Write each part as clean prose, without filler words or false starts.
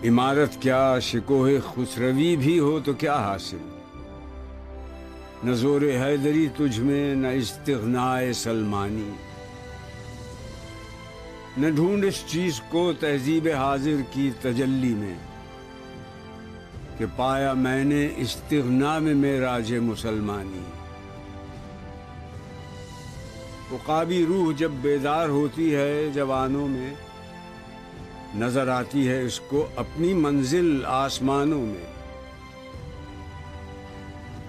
عمارت کیا شکوہ خسروی بھی ہو تو کیا حاصل، نہ زور حیدری تجھ میں نہ استغناء سلمانی، نہ ڈھونڈ اس چیز کو تہذیب حاضر کی تجلی میں کہ پایا میں نے استغنا میں معراج مسلمانی۔ عقابی روح جب بیدار ہوتی ہے جوانوں میں، نظر آتی ہے اس کو اپنی منزل آسمانوں میں۔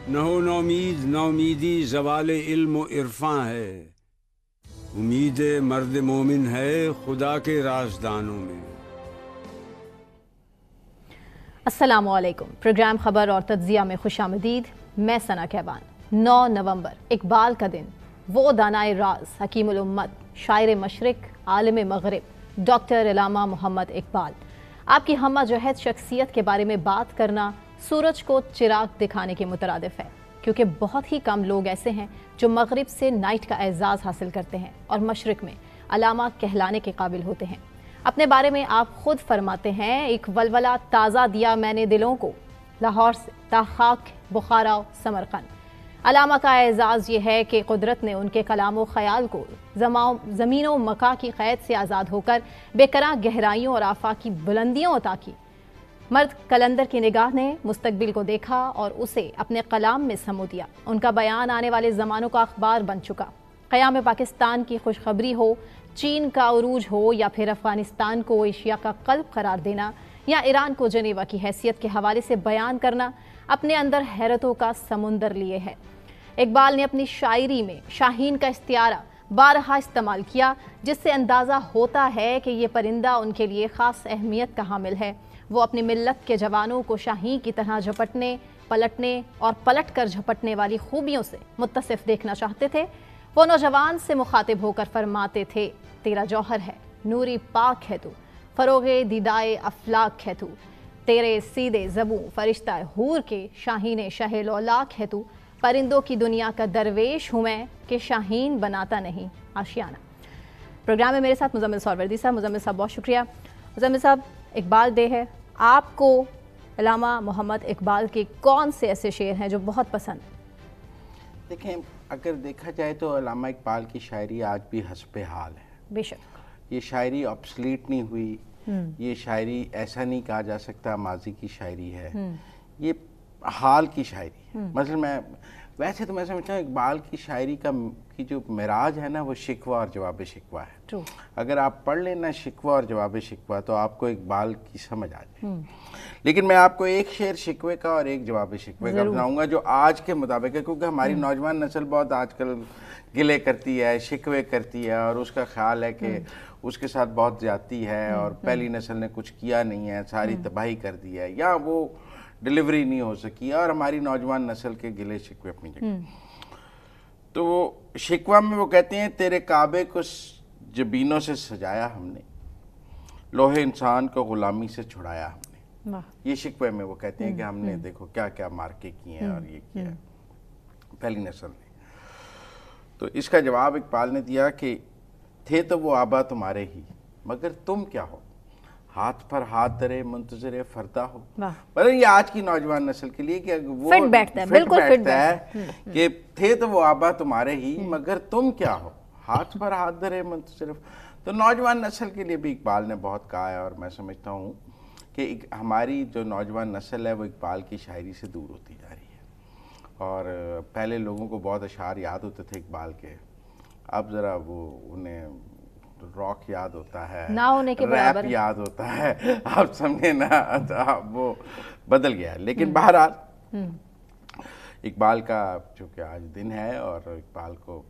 نہ ہو نومید نومیدی زوال علم و عرفاں ہے، امید مرد مومن ہے خدا کے رازدانوں میں۔ السلام علیکم، پروگرام خبر اور تجزیہ میں خوش آمدید۔ میں ثنا کیوان۔ 9 نومبر اقبال کا دن، وہ دانائے راز، حکیم الامت، شاعر مشرق، عالم مغرب، ڈاکٹر علامہ محمد اقبال۔ آپ کی ہمہ جہت شخصیت کے بارے میں بات کرنا سورج کو چراغ دکھانے کے مترادف ہے، کیونکہ بہت ہی کم لوگ ایسے ہیں جو مغرب سے نائٹ کا اعزاز حاصل کرتے ہیں اور مشرق میں علامہ کہلانے کے قابل ہوتے ہیں۔ اپنے بارے میں آپ خود فرماتے ہیں، ایک ولولہ تازہ دیا میں نے دلوں کو، لاہور سے تا خاک بخارا سمرقند۔ علامہ کا اعزاز یہ ہے کہ قدرت نے ان کے کلام و خیال کو زمین و مکاں کی قید سے آزاد ہو کر بے کراں گہرائیوں اور آفاقی بلندیوں عطا کی۔ مرد کلندر کی نگاہ نے مستقبل کو دیکھا اور اسے اپنے کلام میں سمو دیا۔ ان کا بیان آنے والے زمانوں کا اخبار بن چکا۔ قیام پاکستان کی خوشخبری ہو، چین کا عروج ہو، یا پھر افغانستان کو ایشیا کا قلب قرار دینا، یا ایران کو جنیوا کی حیثیت کے حوالے سے بیان کرنا، اپنے اندر حیرتوں کا سمندر لیے ہے۔ اقبال نے اپنی شاعری میں شاہین کا استعارہ بارہا استعمال کیا، جس سے اندازہ ہوتا ہے کہ یہ پرندہ ان کے لیے خاص اہمیت کا حامل ہے۔ وہ اپنی ملت کے جوانوں کو شاہین کی طرح جھپٹنے، پلٹنے اور پلٹ کر جھپٹنے والی خوبیوں سے متصف دیکھنا چاہتے تھے۔ وہ نوجوان سے مخاطب ہو کر فرماتے تھے، تیرا جوہر ہے، نوری پاک ہے تو، فروغ دیدائے افلاک ہے تو، تیرے سیدھے زبوں فرشتہ حور کے، شاہین شہ لولاک ہے تو، پرندوں کی دنیا کا درویش ہوں میں کہ شاہین بناتا نہیں آشیانہ۔ پروگرام میں میرے ساتھ مزمل سوروردی صاحب۔ مزمل صاحب بہت شکریہ۔ مزمل صاحب، اقبال ڈے ہے، آپ کو علامہ محمد اقبال کے کون سے ایسے شعر ہیں جو بہت پسند؟ دیکھیں، اگر دیکھا جائے تو علامہ اقبال کی شاعری آج بھی حسب حال ہے۔ بے شک یہ شاعری آبسلیٹ نہیں ہوئی، یہ شاعری ایسا نہیں کہا جا سکتا ماضی کی شاعری ہے، یہ حال کی شاعری ہے۔ مثلا ویسے تو میں سمجھتا ہوں اقبال کی شاعری کی جو معراج ہے نا، وہ شکوہ اور جواب شکوہ ہے۔ اگر آپ پڑھ لینا شکوہ اور جواب شکوہ تو آپ کو اقبال کی سمجھ آ جائے۔ لیکن میں آپ کو ایک شعر شکوے کا اور ایک جواب شکوے کا بتاؤں گا جو آج کے مطابق ہے، کیونکہ ہماری نوجوان نسل بہت آج کل گلے کرتی ہے، شکوے کرتی ہے، اور اس کا خیال ہے کہ اس کے ساتھ بہت زیادتی ہے اور پہلی نسل نے کچھ کیا نہیں ہے، ساری تباہی کر دی ہے، یا وہ ڈیلیوری نہیں ہو سکی، اور ہماری نوجوان نسل کے گلے شکوے اپنی جگہ۔ تو وہ شکوہ میں وہ کہتے ہیں، تیرے کعبے کو جبینوں سے سجایا ہم نے، لوہے انسان کو غلامی سے چھڑایا ہم نے۔ یہ شکوے میں وہ کہتے ہیں کہ ہم نے دیکھو کیا کیا مارکے کیے ہیں اور یہ کیا ہے پہلی نسل نے۔ تو اس کا جواب اقبال نے دیا کہ تھے تو وہ آبا تمہارے ہی، مگر تم کیا ہو، ہاتھ پر ہاتھ درے منتظر فردا ہو۔ مطلب یہ آج کی نوجوان نسل کے لیے کہ وہ فٹ بیٹھتا ہے کہ تھے تو وہ آبا تمہارے ہی مگر تم کیا ہو، ہاتھ پر ہاتھ درے منتظر۔ تو نوجوان نسل کے لیے بھی اقبال نے بہت کہا ہے، اور میں سمجھتا ہوں کہ ہماری جو نوجوان نسل ہے وہ اقبال کی شاعری سے دور ہوتی جا رہی ہے۔ اور پہلے لوگوں کو بہت اشعار یاد ہوتے تھے اقبال کے، اب ذرا وہ انہیں راک یاد ہوتا ہے، نہ ہونے کے برابر ریپ یاد ہوتا ہے، آپ سمجھے نا، وہ بدل گیا ہے۔ لیکن بہرحال اقبال کا چونکہ آج دن ہے اور اقبال کو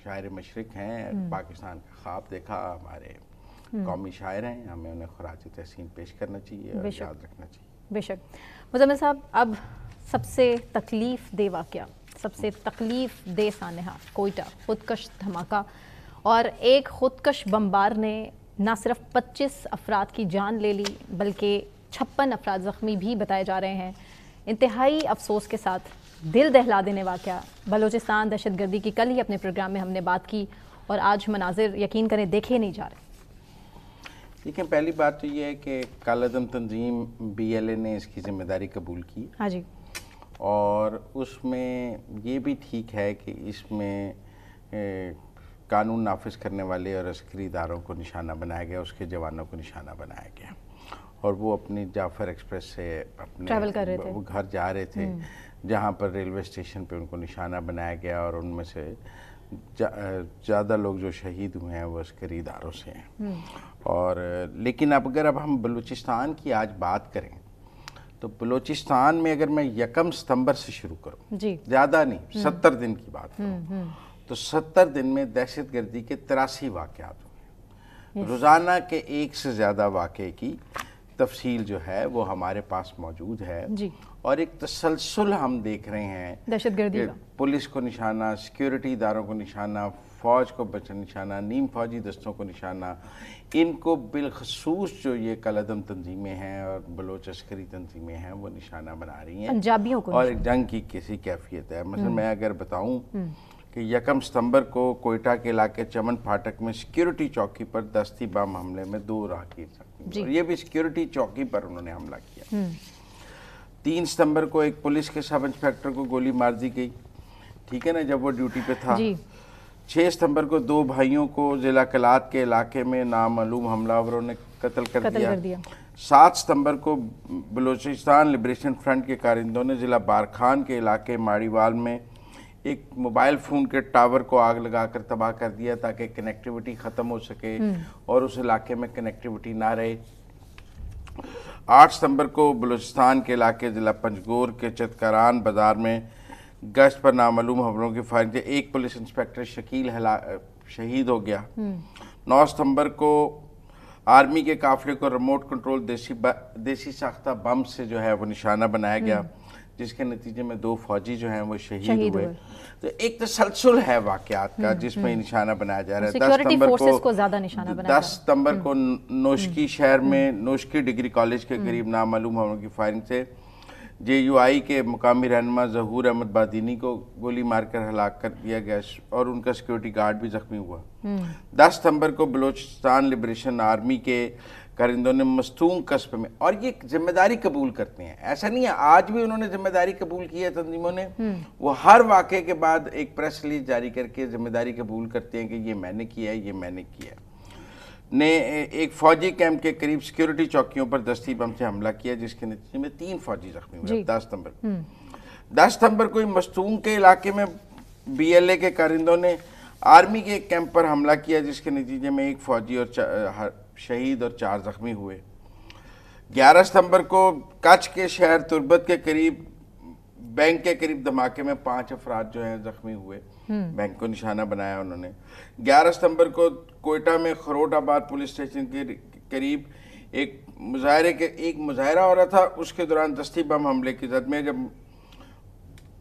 شاعر مشرق ہیں، پاکستان کا خواب دیکھا، ہمارے قومی شاعر ہیں، ہمیں انہیں خراج تحسین پیش کرنا چاہیے اور یاد رکھنا چاہیے۔ بے شک۔ مزمل صاحب، اب سب سے تکلیف دہ واقعہ، سب سے تکلیف دہ سانحہ کوئٹہ خودکش دھماکہ، اور ایک خودکش بمبار نے نہ صرف 25 افراد کی جان لے لی بلکہ 56 افراد زخمی بھی بتائے جا رہے ہیں۔ انتہائی افسوس کے ساتھ دل دہلا دینے واقعہ بلوچستان دہشت گردی کی کل ہی اپنے پروگرام میں ہم نے بات کی، اور آج مناظر یقین کریں دیکھے نہیں جا رہے۔ دیکھیں پہلی بات تو یہ ہے کہ کالعدم تنظیم BLA نے اس کی ذمہ داری قبول کی. ہاں جی. اور اس میں یہ بھی ٹھیک ہے کہ اس میں قانون نافذ کرنے والے اور عسکری اداروں کو نشانہ بنایا گیا, اس کے جوانوں کو نشانہ بنایا گیا, اور وہ اپنی جعفر ایکسپریس سے اپنے ٹریول کر رہے تھے, وہ گھر جا رہے تھے, جہاں پر ریلوے اسٹیشن پہ ان کو نشانہ بنایا گیا, اور ان میں سے زیادہ لوگ جو شہید ہوئے ہیں وہ عسکری اداروں سے ہیں. اور لیکن اب ہم بلوچستان کی آج بات کریں تو بلوچستان میں اگر میں 1 ستمبر سے شروع کروں, جی زیادہ نہیں 70 دن کی بات کروں, تو 70 دن میں دہشت گردی کے 83 واقعات ہوئے. روزانہ کے 1 سے زیادہ واقعے کی تفصیل جو ہے وہ ہمارے پاس موجود ہے, اور ایک تسلسل ہم دیکھ رہے ہیں دہشت گردی کا. پولیس کو نشانہ, سیکیورٹی اداروں کو نشانہ, فوج کو نشانہ, نیم فوجی دستوں کو نشانہ, ان کو بالخصوص جو یہ کالعدم تنظیمیں ہیں اور بلوچ عسکری تنظیمیں ہیں وہ نشانہ بنا رہی ہیں, پنجابیوں کو, اور ایک جنگ کی کسی کیفیت ہے. مثلا میں اگر بتاؤں کہ 1 ستمبر کو کوئٹہ کے علاقے چمن پھاٹک میں سیکیورٹی چوکی پر دستی بم حملے میں 2 راہگیر زخمی, اور یہ بھی سیکیورٹی چوکی پر انہوں نے حملہ کیا. 3 ستمبر کو ایک پولیس کے سب انسپیکٹر کو گولی مار دی گئی, ٹھیک ہے نا, جب وہ ڈیوٹی پہ تھا. 6 ستمبر کو 2 بھائیوں کو ضلع کلات کے علاقے میں نامعلوم حملہ آوروں نے قتل کر دیا. 7 ستمبر کو بلوچستان لبریشن فرنٹ کے کارندوں نے ضلع بارکھان کے علاقے ماڑی وال میں ایک موبائل فون کے ٹاور کو آگ لگا کر تباہ کر دیا تاکہ کنیکٹیوٹی ختم ہو سکے اور اس علاقے میں کنیکٹیوٹی نہ رہے. 8 ستمبر کو بلوچستان کے علاقے ضلع پنجگور کے چتکاران بازار میں گشت پر نامعلوم حملوں کی فائرنگ سے ایک پولیس انسپیکٹر شکیل شہید ہو گیا. 9 ستمبر کو آرمی کے قافلے کو ریموٹ کنٹرول دیسی ساختہ بم سے جو ہے وہ نشانہ بنایا گیا, جس کے نتیجے میں 2 فوجی جو ہیں وہ شہید ہوئے. تو ایک تسلسل ہے واقعات کا جس میں نشانہ بنایا جا رہا ہے. 10 ستمبر کو نوشکی شہر میں نوشکی ڈگری کالج کے قریب نامعلوم حملوں کی فائرنگ سے JUI کے مقامی رہنما ظہور احمد بادینی کو گولی مار کر ہلاک کر دیا گیا, اور ان کا سیکیورٹی گارڈ بھی زخمی ہوا. 10 ستمبر کو بلوچستان لبریشن آرمی کے کارندوں نے مستونگ قصبے میں, اور یہ ذمہ داری قبول کرتے ہیں, ایسا نہیں ہے آج بھی انہوں نے ذمہ داری قبول کی ہے تنظیموں نے, وہ ہر واقعے کے بعد ایک پریس ریلیز جاری کر کے ذمہ داری قبول کرتے ہیں کہ یہ میں نے کیا ہے, یہ میں نے کیا نے ایک فوجی کیمپ کے قریب سیکیورٹی چوکیوں پر دستی بم سے حملہ کیا, جس کے نتیجے میں 3 فوجی زخمی ہوئے. 10 ستمبر کو مستونگ کے علاقے میں BLA کے کارندوں نے آرمی کے ایک کیمپ پر حملہ کیا, جس کے نتیجے میں 1 فوجی اور شہید اور 4 زخمی ہوئے. 11 ستمبر کو کچھ کے شہر تربت کے قریب بینک کے قریب دھماکے میں 5 افراد جو ہیں زخمی ہوئے, بینک کو نشانہ بنایا انہوں نے. 11 ستمبر کو کوئٹہ میں خروٹ آباد پولیس اسٹیشن کے قریب ایک مظاہرہ ہو رہا تھا, اس کے دوران دستی بم حملے کی زد میں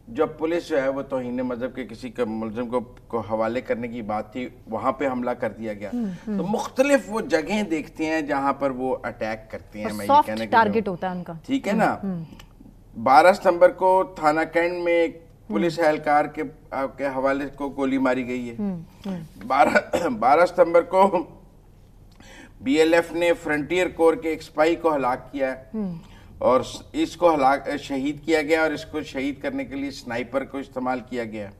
جب پولیس جو ہے وہ توہین مذہب کے کسی ملزم کو حوالے کرنے کی بات تھی, وہاں پہ حملہ کر دیا گیا. تو مختلف وہ جگہیں دیکھتے ہیں جہاں پر وہ اٹیک کرتے ہیں, میں یہ کہنے کے ٹارگٹ ہوتا ہے ان کا, ٹھیک ہے نا. 12 ستمبر کو تھانہ کینٹ میں ایک پولیس اہلکار کے حوالے کو گولی ماری گئی ہے. 12 ستمبر کو BLF نے فرنٹیئر کور کے ایک سپاہی کو ہلاک کیا ہے, اور اس کو شہید کیا گیا, اور اس کو شہید کرنے کے لیے سنائپر کو استعمال کیا گیا.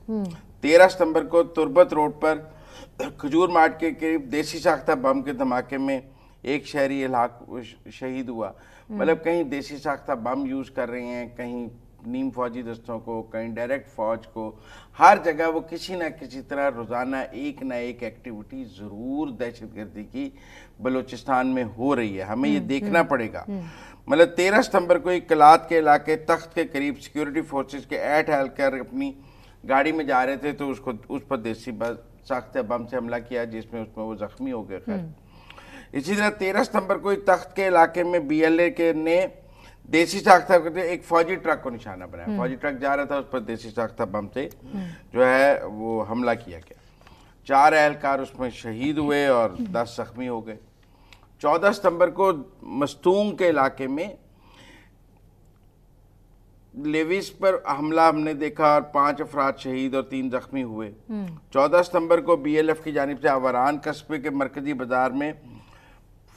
13 ستمبر کو تربت روڈ پر کھجور مارٹ کے قریب دیسی ساختہ بم کے دھماکے میں ایک شہری شہید ہوا. مطلب کہیں دیسی ساختہ بم یوز کر رہے ہیں, کہیں نیم فوجی دستوں کو, کہیں ڈائریکٹ فوج کو, ہر جگہ وہ کسی نہ کسی طرح روزانہ ایک نہ ایک ایکٹیویٹی ضرور دہشت گردی کی بلوچستان میں ہو رہی ہے. ہمیں یہ دیکھنا پڑے گا. مطلب 13 ستمبر کو ایک کلات کے علاقے تخت کے قریب سیکیورٹی فورسز کے 8 اہلکار اپنی گاڑی میں جا رہے تھے, تو اس پر دیسی ساختہ بم سے حملہ کیا, جس میں وہ زخمی ہو گئے. خیر اسی طرح 13 ستمبر کو تخت کے علاقے میں BLA نے دیسی ساختہ ایک فوجی ٹرک کو نشانہ بنایا. فوجی ٹرک جا رہا تھا, اس پر دیسی ساختہ بم سے جو ہے وہ حملہ کیا گیا. 4 اہلکار اس میں شہید ہوئے اور 10 زخمی ہو گئے. 14 ستمبر کو مستونگ کے علاقے میں لیویس پر حملہ ہم نے دیکھا, اور 5 افراد شہید اور 3 زخمی ہوئے. 14 ستمبر کو BLF کی جانب سے آوران قصبے کے مرکزی بازار میں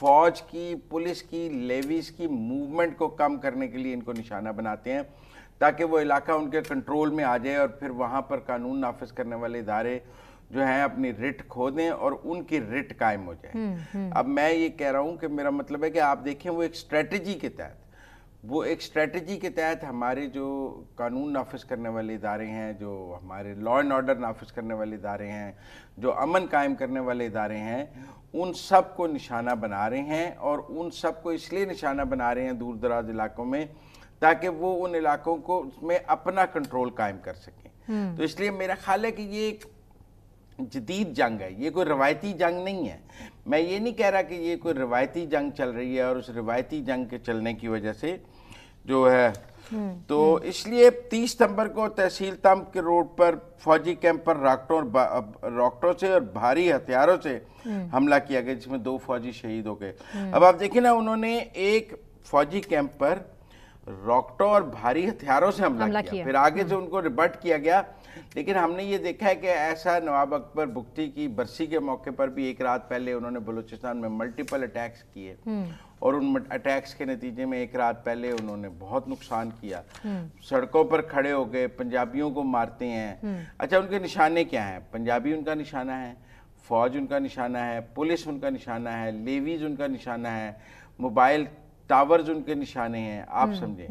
فوج کی، پولیس کی، لیویز کی موومنٹ کو کم کرنے کے لیے ان کو نشانہ بناتے ہیں تاکہ وہ علاقہ ان کے کنٹرول میں آ جائے اور پھر وہاں پر قانون نافذ کرنے والے ادارے جو ہیں اپنی رٹ کھو دیں اور ان کی رٹ قائم ہو جائے۔ اب میں یہ کہہ رہا ہوں کہ میرا مطلب ہے کہ آپ دیکھیں وہ ایک اسٹریٹجی کے تحت ہمارے جو قانون نافذ کرنے والے ادارے ہیں، جو ہمارے لا اینڈ آرڈر نافذ کرنے والے ادارے ہیں، جو امن قائم کرنے والے ادارے ہیں، ان سب کو نشانہ بنا رہے ہیں، اور ان سب کو اس لیے نشانہ بنا رہے ہیں دور دراز علاقوں میں تاکہ وہ ان علاقوں کو اس میں اپنا کنٹرول قائم کر سکیں۔ تو اس لیے میرا خیال ہے کہ یہ ایک جدید جنگ ہے، یہ کوئی روایتی جنگ نہیں ہے۔ میں یہ نہیں کہہ رہا کہ یہ کوئی روایتی جنگ چل رہی ہے اور اس روایتی جنگ کے چلنے کی وجہ سے جو ہے تو اس لیے 30 ستمبر کو تحصیل تم کے روڈ پر فوجی کیمپ پر راکٹوں سے اور بھاری ہتھیاروں سے حملہ کیا گیا، جس میں 2 فوجی شہید ہو گئے۔ اب آپ دیکھیں نا، انہوں نے ایک فوجی کیمپ پر راکٹوں اور بھاری ہتھیاروں سے حملہ کیا، پھر آگے سے ان کو ریبٹ کیا گیا۔ لیکن ہم نے یہ دیکھا ہے کہ ایسا نواب اکبر بگٹی کی برسی کے موقع پر بھی ایک رات پہلے انہوں نے بلوچستان میں ملٹیپل اٹیکس کیے، اور ان اٹیکس کے نتیجے میں ایک رات پہلے انہوں نے بہت نقصان کیا، سڑکوں پر کھڑے ہو گئے، پنجابیوں کو مارتے ہیں۔ اچھا، ان کے نشانے کیا ہیں؟ پنجابی ان کا نشانہ ہے، فوج ان کا نشانہ ہے، پولیس ان کا نشانہ ہے، لیویز ان کا نشانہ ہے، موبائل ٹاورز ان کے نشانے ہیں، آپ سمجھیں،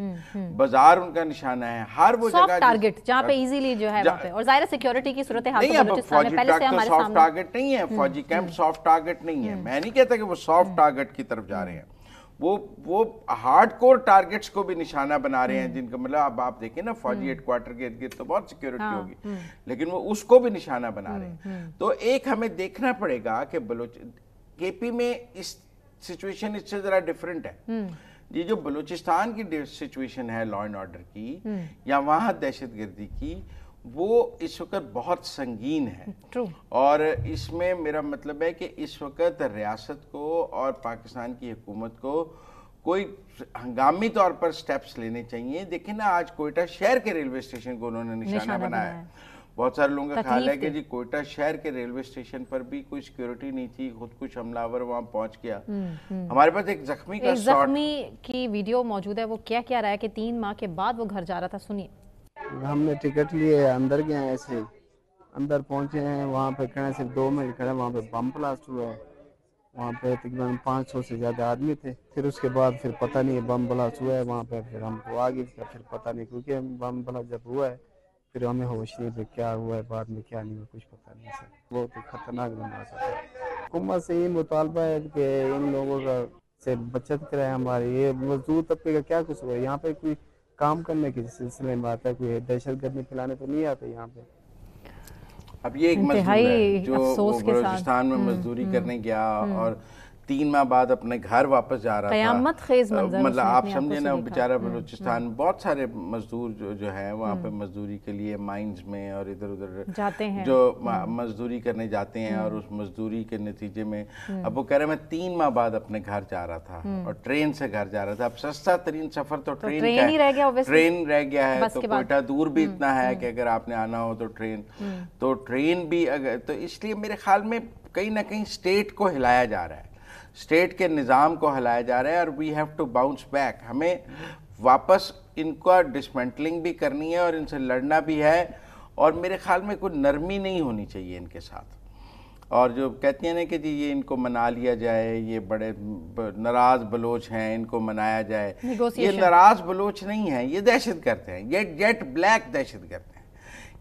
بازار ان کا نشانہ ہے، ہر وہ جگہ سافٹ ٹارگٹ جہاں پہ ایزیلی جو ہے وہاں پہ، اور ظاہر سیکیورٹی کی صورتحال تو بلوچستان میں پہلے سے ہمارے سامنے سافٹ ٹارگٹ نہیں ہے، فوجی کیمپ سافٹ ٹارگٹ نہیں ہے۔ میں نہیں کہتا کہ وہ سافٹ ٹارگٹ کی طرف جا رہے ہیں، وہ ہارڈ کور ٹارگٹس کو بھی نشانہ بنا رہے ہیں، جن کا مطلب اب آپ دیکھیں نا فوجی ہیڈ کوارٹر کے ارد گرد تو بہت سیکیورٹی ہوگی، لیکن وہ اس کو بھی نشانہ بنا رہے ہیں۔ تو ایک ہمیں دیکھنا پڑے گا کہ کے پی میں اس سچویشن اس سے ذرا ڈیفرنٹ ہے۔ یہ جو بلوچستان کی سچویشن ہے لا اینڈ آرڈر کی یا وہاں دہشت گردی کی، وہ اس وقت بہت سنگین ہے، اور اس میں میرا مطلب ہے کہ اس وقت ریاست کو اور پاکستان کی حکومت کو کوئی ہنگامی طور پر سٹیپس لینے چاہیے۔ دیکھیں نا، آج کوئٹہ شہر کے ریلوے اسٹیشن کو انہوں نے نشانہ بنایا ہے۔ بہت سارے لوگوں کا خیال ہے کہ جی کوئٹہ شہر کے ریلوے اسٹیشن پر بھی کوئی سیکیورٹی نہیں تھی، خود کچھ حملہ آور وہاں پہنچ گیا۔ ہمارے پاس ایک زخمی کا زخمی کی ویڈیو موجود ہے، وہ کیا کہہ رہا ہے کہ 3 ماہ کے بعد وہ گھر جا رہا تھا، سنیے۔ ہم نے ٹکٹ لیے، اندر گئے ہیں، ایسے اندر پہنچے ہیں، وہاں پہ کھڑے صرف 2 منٹ کھڑے، وہاں پہ بم بلاسٹ ہوا ہے، وہاں پہ تقریباً 500 سے زیادہ آدمی تھے۔ پھر اس کے بعد پھر پتہ نہیں بم بلاسٹ ہوا ہے وہاں پہ، پھر ہم کو آگے پھر پتہ نہیں، کیونکہ بم بلاسٹ جب ہوا ہے پھر ہمیں ہوش نہیں پہ کیا ہوا ہے، بعد میں کیا نہیں ہوا کچھ پتہ نہیں سر۔ بہت ہی خطرناک دھماکہ ہے۔ حکومت سے یہ مطالبہ ہے کہ ان لوگوں کا سے بچت کرائے ہماری۔ یہ مزدور طبقے کا کیا قصور ہے؟ یہاں پہ کوئی کام کرنے کے سلسلے میں آتا ہے، کوئی دہشت گردی پھیلانے تو نہیں آتے یہاں پہ۔ اب یہ ایک مزدور ہے جو بلوچستان میں مزدوری کرنے گیا اور 3 ماہ بعد اپنے گھر واپس جا رہا تھا۔ قیامت خیز منظر، مطلب آپ سمجھے نا، بیچارہ بلوچستان بہت سارے مزدور جو ہیں وہاں پہ مزدوری کے لیے مائنز میں اور ادھر ادھر جاتے ہیں، جو مزدوری کرنے جاتے ہیں، اور اس مزدوری کے نتیجے میں اب وہ کہہ رہے ہیں میں 3 ماہ بعد اپنے گھر جا رہا تھا اور ٹرین سے گھر جا رہا تھا۔ اب سستا ترین سفر تو ٹرین کا ہے، ٹرین رہ گیا ہے، تو کوئٹہ دور بھی اتنا ہے کہ اگر آپ نے آنا ہو تو ٹرین بھی اگر، تو اس لیے میرے خیال میں کہیں نہ کہیں اسٹیٹ کو ہلایا جا رہا ہے، اسٹیٹ کے نظام کو ہلایا جا رہا ہے، اور we have to bounce back. ہمیں واپس ان کا ڈسمنٹلنگ بھی کرنی ہے اور ان سے لڑنا بھی ہے، اور میرے خیال میں کوئی نرمی نہیں ہونی چاہیے ان کے ساتھ۔ اور جو کہتی ہیں نا کہ جی یہ ان کو منا لیا جائے، یہ بڑے ناراض بلوچ ہیں، ان کو منایا جائے، یہ ناراض بلوچ نہیں ہیں، یہ دہشت گرد ہیں، یہ جیٹ بلیک دہشت گرد ہیں۔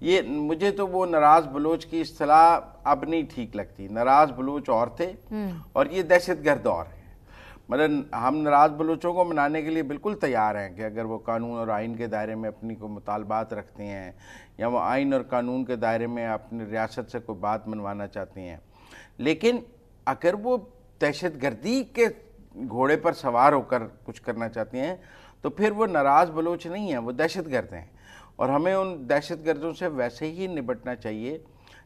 یہ مجھے تو وہ ناراض بلوچ کی اصطلاح اب نہیں ٹھیک لگتی۔ ناراض بلوچ اور تھے اور یہ دہشت گرد اور ہیں۔ مطلب ہم ناراض بلوچوں کو منانے کے لیے بالکل تیار ہیں کہ اگر وہ قانون اور آئین کے دائرے میں اپنی کو مطالبات رکھتے ہیں، یا وہ آئین اور قانون کے دائرے میں اپنی ریاست سے کوئی بات منوانا چاہتے ہیں، لیکن اگر وہ دہشت گردی کے گھوڑے پر سوار ہو کر کچھ کرنا چاہتے ہیں تو پھر وہ ناراض بلوچ نہیں ہیں، وہ دہشت گرد ہیں، اور ہمیں ان دہشت گردوں سے ویسے ہی نبٹنا چاہیے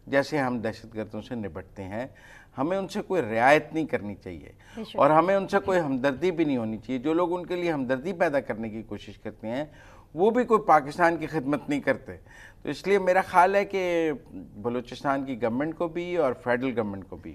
جیسے ہم دہشت گردوں سے نبٹتے ہیں۔ ہمیں ان سے کوئی رعایت نہیں کرنی چاہیے، اور ہمیں ان سے کوئی ہمدردی بھی نہیں ہونی چاہیے۔ جو لوگ ان کے لیے ہمدردی پیدا کرنے کی کوشش کرتے ہیں وہ بھی کوئی پاکستان کی خدمت نہیں کرتے۔ تو اس لیے میرا خیال ہے کہ بلوچستان کی گورنمنٹ کو بھی اور فیڈرل گورنمنٹ کو بھی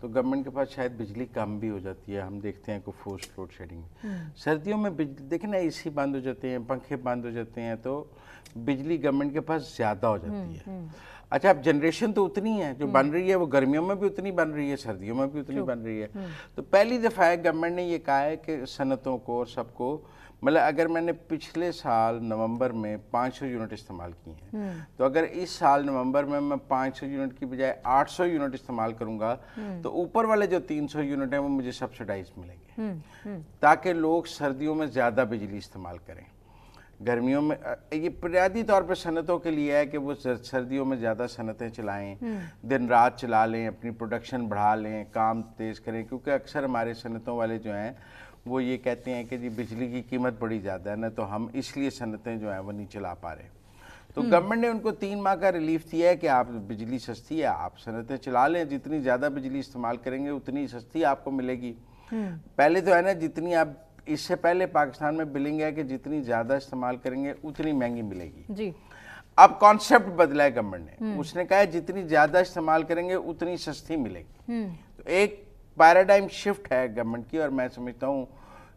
تو گورنمنٹ کے پاس شاید بجلی کم بھی ہو جاتی ہے. ہم دیکھتے ہیں کہ فورس لوڈ شیڈنگ. سردیوں میں دیکھیں نا اے سی بند ہو جاتے ہیں, پنکھے بند ہو جاتے ہیں, تو بجلی گورنمنٹ کے پاس زیادہ ہو جاتی ہے. اچھا اب جنریشن تو اتنی ہے جو بن رہی ہے, وہ گرمیوں میں بھی اتنی بن رہی ہے, سردیوں میں بھی اتنی بن رہی ہے. تو پہلی دفعہ ہے گورنمنٹ نے یہ کہا ہے کہ صنعتوں کو اور سب کو, مطلب اگر میں نے پچھلے سال نومبر میں 500 یونٹ استعمال کی ہیں, تو اگر اس سال نومبر میں 500 یونٹ کی بجائے 800 یونٹ استعمال کروں گا, تو اوپر والے جو 300 یونٹ ہیں وہ مجھے سبسڈائز ملیں گے, تاکہ لوگ سردیوں میں زیادہ بجلی استعمال کریں. گرمیوں میں یہ بنیادی طور پہ صنعتوں کے لیے ہے کہ وہ سردیوں میں زیادہ صنعتیں چلائیں, دن رات چلا لیں, اپنی پروڈکشن بڑھا لیں, کام تیز کریں. کیونکہ اکثر ہمارے صنعتوں والے جو ہیں وہ یہ کہتے ہیں کہ جی بجلی کی قیمت بڑی زیادہ ہے نا, تو ہم اس لیے صنعتیں جو ہیں وہ نہیں چلا پا رہے. تو گورنمنٹ نے ان کو 3 ماہ کا ریلیف دیا ہے کہ آپ بجلی سستی ہے, آپ صنعتیں چلا لیں, جتنی زیادہ بجلی استعمال کریں گے اتنی سستی آپ کو ملے گی. پہلے تو ہے نا, جتنی آپ اس سے پہلے پاکستان میں بلنگ ہے کہ جتنی زیادہ استعمال کریں گے اتنی مہنگی ملے گی. جی اب کانسیپٹ بدلا ہے گورنمنٹ نے, اس نے کہا ہے جتنی زیادہ استعمال کریں گے اتنی سستی ملے گی. تو ایک پیراڈائم شفٹ ہے گورنمنٹ کی, اور میں سمجھتا ہوں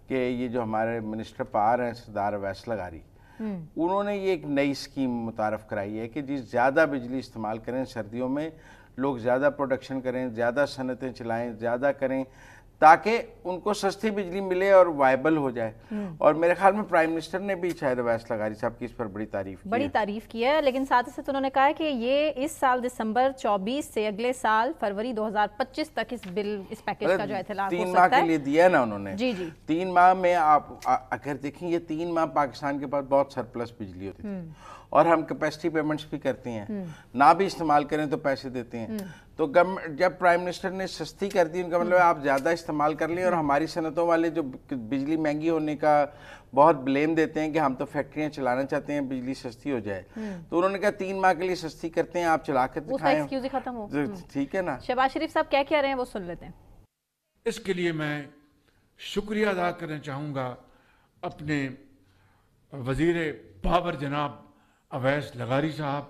کہ یہ جو ہمارے منسٹر پار ہیں سردار اویس لغاری, انہوں نے یہ ایک نئی اسکیم متعارف کرائی ہے کہ جی زیادہ بجلی استعمال کریں سردیوں میں, لوگ زیادہ پروڈکشن کریں, زیادہ صنعتیں چلائیں, زیادہ کریں, تاکہ ان کو سستی بجلی ملے اور وائبل ہو جائے. اور میرے خیال میں پرائم منسٹر نے بھی شاید اویس لغاری صاحب کی اس پر بڑی تعریف کی ہے. لیکن ساتھ ہی ساتھ انہوں نے کہا ہے کہ یہ اس سال دسمبر 24 سے اگلے سال فروری 2025 تک اس پیکیج کا جو اطلاق ہو سکتا ہے. 3 ماہ کے لیے دیا ہے نا انہوں نے. جی 3 ماہ میں آپ اگر دیکھیں, یہ 3 ماہ پاکستان کے پاس بہت سرپلس بجلی ہوتی تھی, اور ہم کیپیسٹی پیمنٹس بھی کرتے ہیں, نہ بھی استعمال کریں تو پیسے دیتے ہیں. تو جب پرائم منسٹر نے سستی کر دی, ان کا مطلب ہے آپ زیادہ استعمال کر لیں. اور ہماری صنعتوں والے جو بجلی مہنگی ہونے کا بہت بلیم دیتے ہیں کہ ہم تو فیکٹریاں چلانا چاہتے ہیں, بجلی سستی ہو جائے, تو انہوں نے کہا 3 ماہ کے لیے سستی کرتے ہیں, آپ چلا کے دکھائیں, ایکسکیوز ہی ختم ہو. ٹھیک ہے نا. شہباز شریف صاحب کیا کہہ رہے ہیں وہ سن لیتے ہیں. اس کے لیے میں شکریہ ادا کرنا چاہوں گا اپنے وزیر پاور جناب اویس لغاری صاحب,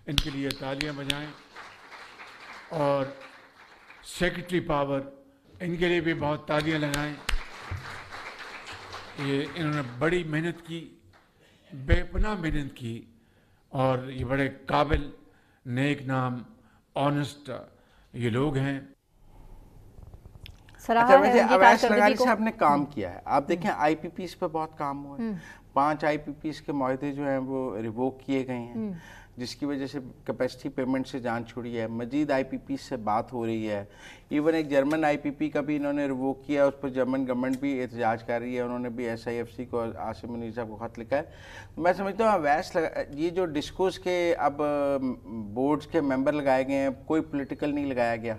ان کے لیے تالیاں بجائیں. اور سیکرٹری پاور, ان کے لیے بھی بہت تالیاں لگائیں. یہ انہوں نے بڑی محنت کی, بے پناہ محنت کی, اور یہ بڑے قابل, نیک نام, آنسٹ یہ لوگ ہیں. اچھا ویسے اویس لغاری صاحب نے کام کیا ہے. آپ دیکھیں آئی پی پیز پہ بہت کام ہوا ہے. 5 آئی پی پیز کے معاہدے جو ہیں وہ ریووک کیے گئے ہیں, جس کی وجہ سے کیپیسٹی پیمنٹ سے جان چھوڑی ہے. مزید آئی پی پی سے بات ہو رہی ہے. ایون ایک جرمن آئی پی پی کا بھی انہوں نے ریووک کیا, اس پر جرمن گورنمنٹ بھی احتجاج کر رہی ہے. انہوں نے بھی ایس آئی ایف سی کو, عاصم منیر صاحب کو خط لکھا ہے. میں سمجھتا ہوں اویس یہ جو ڈسکوز کے اب بورڈز کے ممبر لگائے گئے ہیں, کوئی پولیٹیکل نہیں لگایا گیا.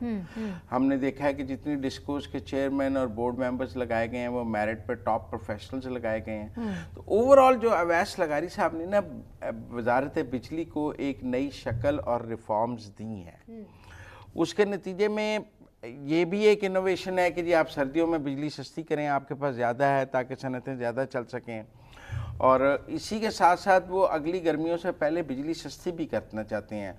ہم نے دیکھا ہے کہ جتنی ڈسکوز کے چیئرمین اور بورڈ ممبرز لگائے گئے ہیں وہ میرٹ پہ ٹاپ پروفیشنلز لگائے گئے ہیں. تو اوور آل جو اویس لغاری صاحب نے نا وزارت بجلی کو ایک نئی شکل اور ریفارمز دی ہیں, اس کے نتیجے میں یہ بھی ایک انوویشن ہے کہ جی آپ سردیوں میں بجلی سستی کریں, آپ کے پاس زیادہ ہے تاکہ صنعتیں زیادہ چل سکیں. اور اسی کے ساتھ ساتھ وہ اگلی گرمیوں سے پہلے بجلی سستی بھی کرنا چاہتے ہیں.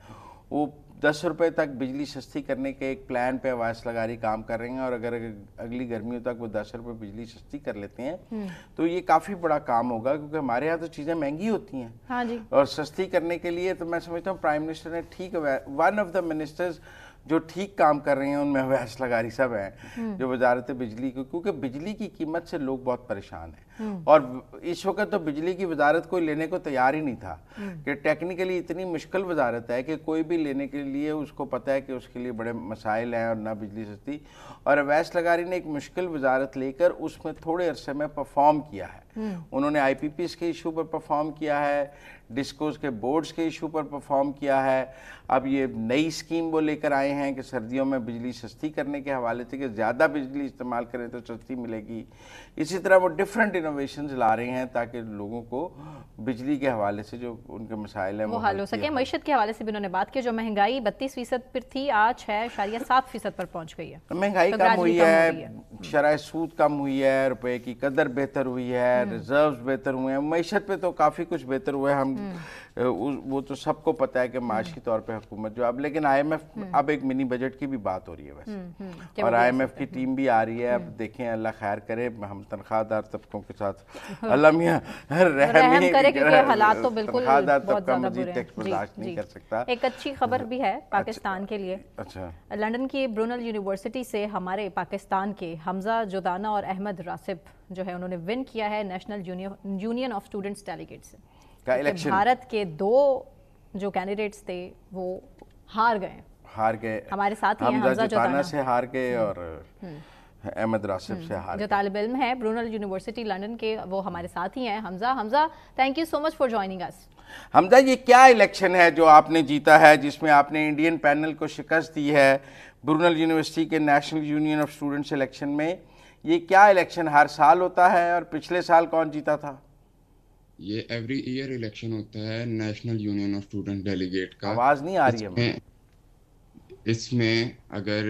وہ 10 روپے تک بجلی سستی کرنے کے ایک پلان پہ اویس لغاری کام کر رہے ہیں, اور اگر اگلی گرمیوں تک وہ 10 روپے بجلی سستی کر لیتے ہیں تو یہ کافی بڑا کام ہوگا, کیونکہ ہمارے ہاں تو چیزیں مہنگی ہوتی ہیں. اور سستی کرنے کے لیے تو میں سمجھتا ہوں پرائم منسٹر نے ٹھیک, ون آف دا منسٹرز جو ٹھیک کام کر رہے ہیں ان میں اویس لغاری صاحب ہیں, جو وزارت بجلی کو, کیونکہ بجلی کی قیمت سے لوگ بہت پریشان ہیں. اور اس وقت تو بجلی کی وزارت کوئی لینے کو تیار ہی نہیں تھا, کہ ٹیکنیکلی اتنی مشکل وزارت ہے کہ کوئی بھی لینے کے لیے اس کو پتہ ہے کہ اس کے لیے بڑے مسائل ہیں اور نہ بجلی سستی. اور اویس لغاری نے ایک مشکل وزارت لے کر اس میں تھوڑے عرصے میں پرفارم کیا ہے. انہوں نے آئی پی پیز کے ایشو پر پرفارم کیا ہے, ڈسکوز کے بورڈز کے ایشو پر پرفارم کیا ہے. اب یہ نئی اسکیم وہ لے کر آئے ہیں کہ سردیوں میں بجلی سستی کرنے کے حوالے سے کہ زیادہ بجلی استعمال کریں تو سستی ملے گی. اسی طرح وہ ڈفرینٹ انوویشنز لا رہے ہیں تاکہ لوگوں کو بجلی کے حوالے سے جو ان کے مسائل ہیں وہ حل ہو سکے. معیشت کے حوالے سے بھی انہوں نے بات کی, جو مہنگائی 32% پر تھی آج 6.7% پر پہنچ گئی ہے. مہنگائی کم ہوئی ہے, شرح سود کم ہوئی ہے, روپے کی قدر بہتر ہوئی ہے, ریزروز بہتر ہوئے ہیں. معیشت پہ تو کافی کچھ بہتر ہوا ہے. ہم وہ تو سب کو پتہ ہے کہ معاشی طور پہ حکومت جو اب, لیکن آئی ایم ایف اب ایک منی بجٹ کی بھی بات ہو رہی ہے ویسے, کہ وہ اور بھی آ IMF سکتے کی ہیں۔ ٹیم بھی آ رہی ہے. اب دیکھیں اللہ خیر کرے, ہم تنخواہ دار طبقوں کے ساتھ اللہ میاں رحم کرے کیونکہ حالات تو بالکل تنخواہ دار بہت طبقہ زیادہ مزید برے ٹیکس ہیں۔ برداشت نہیں کر سکتا. ایک اچھی خبر بھی ہے پاکستان کے لیے. اچھا, لنڈن کی برونل یونیورسٹی سے ہمارے پاکستان کے حمزہ جودانہ اور احمد راسب جو ہے انہوں نے ون کیا ہے national union of students delegate سے. کا الیکشن بھارت کے 2 جو کینڈیڈیٹس تھے وہ ہار گئے. ہمارے ساتھ ہی ہیں حمزہ حمزہ جودانہ سے ہار گئے اور احمد راسب سے ہار جو گئے. طالب علم ہے برونل یونیورسٹی لنڈن کے, وہ ہمارے ساتھ ہی ہیں. Hamza thank you so much for joining us. Hamza, یہ کیا الیکشن ہے جو آپ نے جیتا ہے جس میں آپ نے انڈین پینل کو شکست دی ہے برونل یونیورسٹی کے national union of students election میں؟ یہ کیا الیکشن ہر سال ہوتا ہے اور پچھلے سال کون جیتا تھا؟ یہ ایوری ایئر الیکشن ہوتا ہے national union of student delegate کا. آواز نہیں آ رہی ہے. اس میں اگر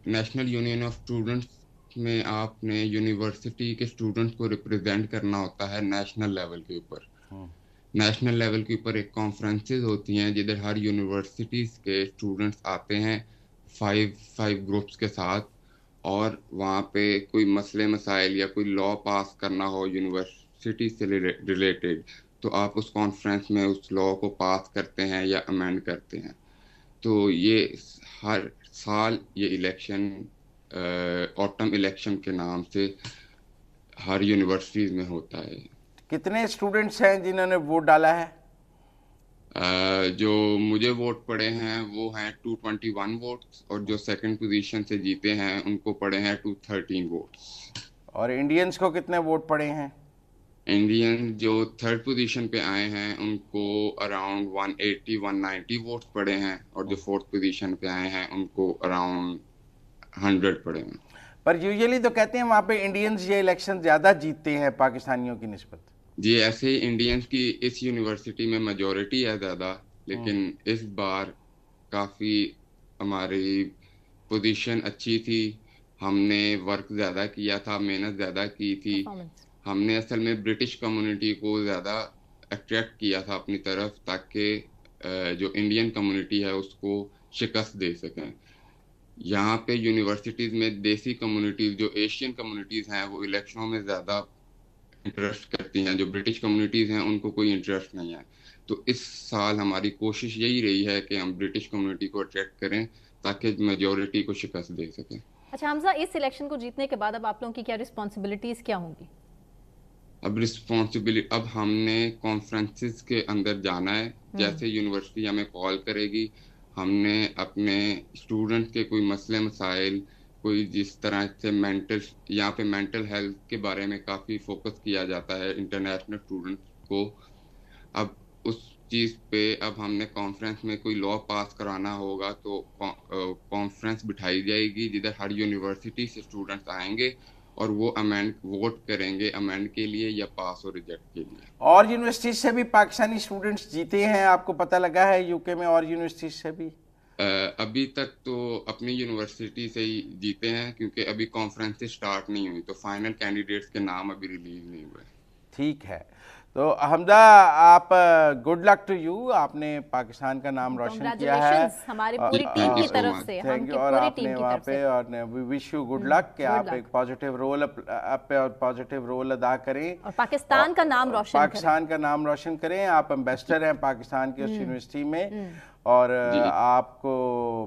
نیشنل یونین آف اسٹوڈنٹس میں آپ نے یونیورسٹی کے اسٹوڈنٹس کو ریپرزینٹ کرنا ہوتا ہے نیشنل لیول کے اوپر. نیشنل لیول کے اوپر ایک کانفرنسز ہوتی ہیں جدھر ہر یونیورسٹیز کے اسٹوڈنٹس آتے ہیں 5 گروپس کے ساتھ, اور وہاں پہ کوئی مسئلے مسائل یا کوئی لا پاس کرنا ہو یونیورسٹی سے ریلیٹڈ تو آپ اس کانفرنس میں اس لا کو پاس کرتے ہیں یا امینڈ کرتے ہیں. تو یہ ہر سال یہ الیکشن آٹم الیکشن کے نام سے ہر یونیورسٹیز میں ہوتا ہے. کتنے اسٹوڈنٹس ہیں جنہوں نے ووٹ ڈالا ہے؟ جو مجھے ووٹ پڑے ہیں وہ ہیں 221 ووٹس, اور جو سیکنڈ پوزیشن سے جیتے ہیں ان کو پڑے ہیں 213 ووٹس. اور انڈینز کو کتنے ووٹ پڑے ہیں؟ انڈین جو تھرڈ پوزیشن پہ آئے ہیں ان کو اراؤنڈ 180-190 ووٹس پڑے ہیں, اور جو فورتھ پوزیشن پہ آئے ہیں ان کو اراؤنڈ 100 پڑے ہیں. پر یوزلی تو کہتے ہیں وہاں پہ انڈینز یہ الیکشن زیادہ جیتتے ہیں پاکستانیوں کی نسبت. جی ایسے ہی انڈینز کی اس یونیورسٹی میں میجورٹی ہے زیادہ, لیکن اس بار کافی ہماری پوزیشن اچھی تھی, ہم نے ورک زیادہ کیا تھا, محنت زیادہ کی تھی. ہم نے اصل میں برٹش کمیونٹی کو زیادہ اٹریکٹ کیا تھا اپنی طرف تاکہ جو انڈین کمیونٹی ہے اس کو شکست دے سکیں. یہاں پہ یونیورسٹیز میں دیسی کمیونٹیز جو ایشین کمیونٹیز ہیں وہ الیکشنوں میں زیادہ انٹرسٹ کرتی ہیں, جو برٹش کمیونٹیز ہیں ان کو کوئی انٹرسٹ نہیں ہے. تو اس سال ہماری کوشش یہی رہی ہے کہ ہم برٹش کمیونٹی کو اٹریکٹ کریں تاکہ میجورٹی کو شکست دے سکیں. اچھا حمزہ, اس الیکشن کو جیتنے کے بعد اب آپ لوگوں کی کیا رسپانسبلٹیز کیا ہوں گی؟ اب ہم نے کانفرنسز کے اندر جانا ہے. جیسے یونیورسٹی ہمیں کال کرے گی, ہم نے اپنے اسٹوڈنٹ کے کوئی مسئلے مسائل, کوئی جس طرح سے یہاں پہ مینٹل ہیلتھ کے بارے میں کافی فوکس کیا جاتا ہے انٹرنیشنل اسٹوڈنٹس کو. اب اس چیز پہ اب ہم نے کانفرنس میں کوئی لا پاس کرانا ہوگا تو کانفرنس بٹھائی جائے گی جدھر ہر یونیورسٹی سے اسٹوڈنٹس آئیں گے اور وہ امینڈ ووٹ کریں گے امینڈ کے لیے یا پاس اور ریجیکٹ کے لیے. اور یونیورسٹی سے بھی پاکستانی اسٹوڈنٹس جیتے ہیں, آپ کو پتہ لگا ہے یو کے میں اور یونیورسٹی سے بھی؟ ابھی تک تو اپنی یونیورسٹی سے ہی جیتے ہیں کیونکہ ابھی کانفرنس سٹارٹ نہیں ہوئی, تو فائنل کینڈیڈیٹس کے نام ابھی ریلیز نہیں ہوئے. ٹھیک ہے. تو حمزہ آپ گڈ لک ٹو یو, آپ نے پاکستان کا نام روشن کیا ہے ہماری پوری ٹیم کی طرف سے. Thank you. اور آپ نے وہاں پہ اور وی وش یو گڈ لک کہ آپ ایک پازیٹیو رول ادا کریں اور پاکستان کا نام روشن کریں. آپ امبیسڈر ہیں پاکستان کی اس یونیورسٹی میں, اور آپ کو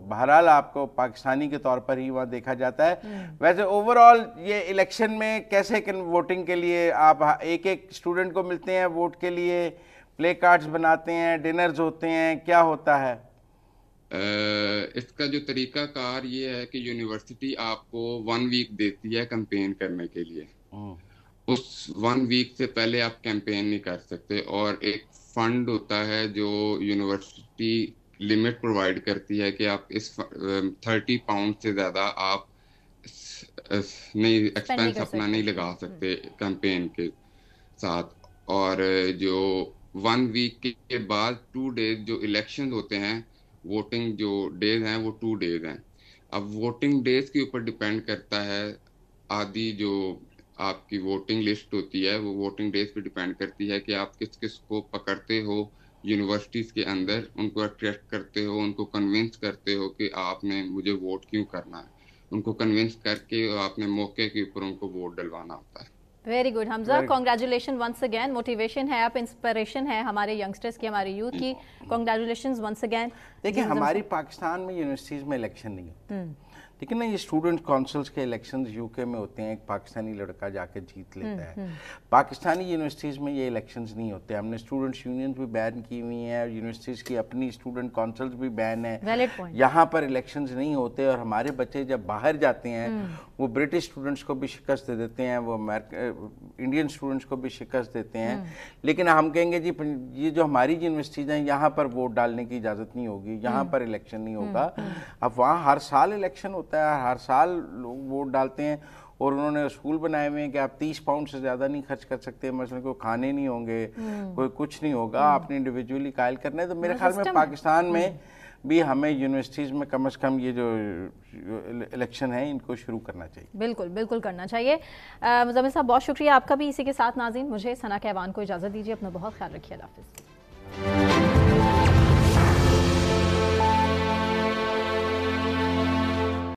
بہرحال آپ کو پاکستانی کے طور پر ہی وہاں دیکھا جاتا ہے. ویسے اوور آل یہ الیکشن میں کیسے ووٹنگ کے لیے آپ ایک اسٹوڈنٹ کو ملتے ہیں ووٹ کے لیے, پلے کارڈز بناتے ہیں, ڈنرز ہوتے ہیں, کیا ہوتا ہے؟ اس کا جو طریقہ کار یہ ہے کہ یونیورسٹی آپ کو 1 ویک دیتی ہے کیمپین کرنے کے لیے. اس 1 ویک سے پہلے آپ کیمپین نہیں کر سکتے, اور ایک فنڈ ہوتا ہے جو یونیورسٹی لمٹ پرووائڈ کرتی ہے کہ آپ اس 30 پاؤنڈ سے زیادہ آپ نہیں ایکسپینس اپنا نہیں لگا سکتے کیمپین کے ساتھ. اور جو 1 ویک کے بعد 2 ڈیز جو الیکشن ہوتے ہیں, ووٹنگ جو ڈیز ہیں وہ 2 ڈیز ہیں. اب ووٹنگ ڈیز کے اوپر ڈپینڈ کرتا ہے, آدھی جو آپ کی ووٹنگ لسٹ ہوتی ہے وہ ووٹنگ ڈیز پہ ڈپینڈ کرتی ہے کہ آپ کس کس کو پکڑتے ہو یونیورسٹیز کے اندر, ان کو اٹریکٹ کرتے ہو, ان کو کنونس کرتے ہو کہ آپ نے مجھے ووٹ کیوں کرنا ہے. ان کو کنونس کر کے اپنے موقع کے اوپر ان کو ووٹ ڈلوانا ہوتا ہے. ویری گڈ حمزہ, کنگریچولیشن ونس اگین, موٹیویشن ہے آپ, انسپریشن ہے ہمارے ینگسٹرز کی, ہمارے یوتھ کی, کنگریچولیشن ونس اگین. دیکھیں ہماری پاکستان میں یونیورسٹیز میں الیکشن نہیں ہوتے, لیکن نا یہ اسٹوڈنٹ کونسلز کے الیکشنز یو کے میں ہوتے ہیں, ایک پاکستانی لڑکا جا کے جیت لیتا ہے. پاکستانی یونیورسٹیز میں یہ الیکشنز نہیں ہوتے. ہم نے اسٹوڈنٹس یونینز بھی بین کی ہوئی ہیں اور یونیورسٹیز کی اپنی اسٹوڈنٹ کونسلز بھی بین ہیں. یہاں پر الیکشنز نہیں ہوتے, اور ہمارے بچے جب باہر جاتے ہیں وہ برٹش اسٹوڈنٹس کو بھی شکست دے دیتے ہیں, وہ انڈین اسٹوڈنٹس کو بھی شکست دیتے ہیں. لیکن ہم کہیں گے جی یہ جو ہماری یونیورسٹیز ہیں یہاں پر ووٹ ڈالنے کی اجازت نہیں ہوگی, یہاں پر الیکشن نہیں ہوگا. اب وہاں ہر سال الیکشن ہوتا ہے, ہر سال لوگ ووٹ ڈالتے ہیں, اور انہوں نے اصول بنائے ہوئے ہیں کہ آپ 30 پاؤنڈ سے زیادہ نہیں خرچ کر سکتے, مثلا کوئی کھانے نہیں ہوں گے, کوئی کچھ نہیں ہوگا, آپ نے انڈیویجولی قائل کرنا ہے. تو میرے خیال میں پاکستان میں بھی ہمیں یونیورسٹیز میں کم از کم یہ جو الیکشن ہیں ان کو شروع کرنا چاہیے. بالکل بالکل کرنا چاہیے. مزمل صاحب بہت شکریہ آپ کا بھی. اسی کے ساتھ ناظرین مجھے ثنا کیوان کو اجازت دیجیے, اپنا بہت خیال رکھیے. اللہ حافظ.